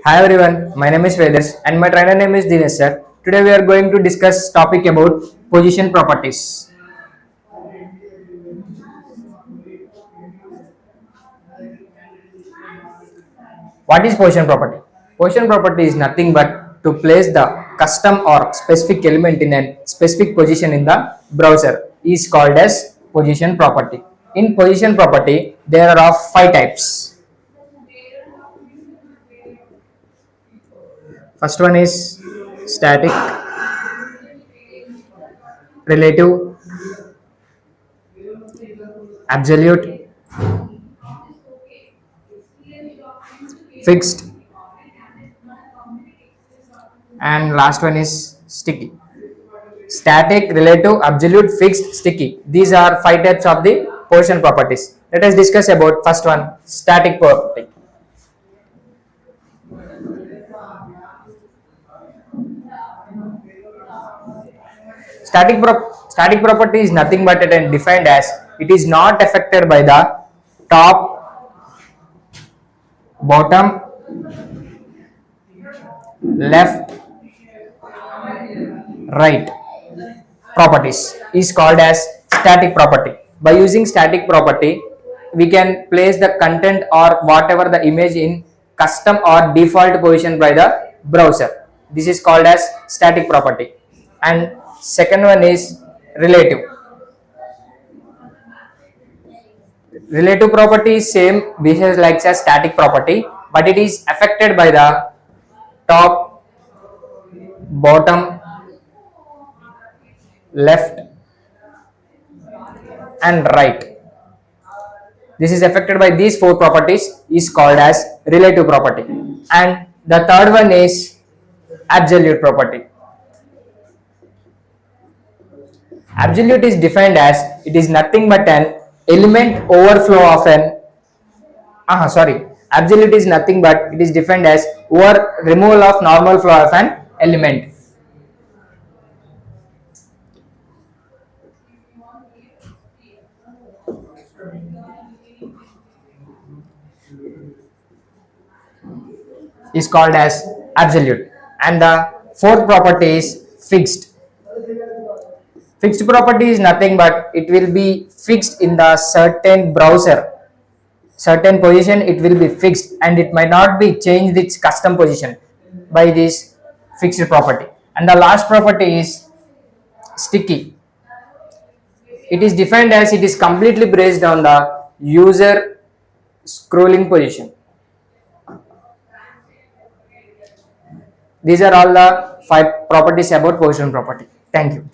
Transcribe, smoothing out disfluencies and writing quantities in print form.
Hi everyone, my name is Vedas and my trainer name is Dinesh sir. Today we are going to discuss topic about position properties. What is position property? Position property is nothing but to place the custom or specific element in a specific position in the browser is called as position property. In position property, there are of five types. First one is static, relative, absolute, fixed, and last one is sticky. Static, relative, absolute, fixed, sticky. These are five types of the position properties. Let us discuss about first one, static property. Static property is nothing but defined as it is not affected by the top, bottom, left, right properties is called as static property. By using static property, we can place the content or whatever the image in custom or default position by the browser. This is called as static property. And second one is relative. Relative property is same behaves like a static property, but it is affected by the top, bottom, left, and right. This is affected by these four properties is called as relative property. And the third one is absolute property. Absolute is defined as it is nothing but an element overflow of an absolute is nothing but it is defined as over removal of normal flow of an element. Is called as absolute. And the fourth property is fixed. Fixed property is nothing but it will be fixed in the certain browser, certain position it will be fixed and it might not be changed its custom position by this fixed property. And the last property is sticky. It is defined as it is completely based on the user scrolling position. These are all the five properties about position property. Thank you.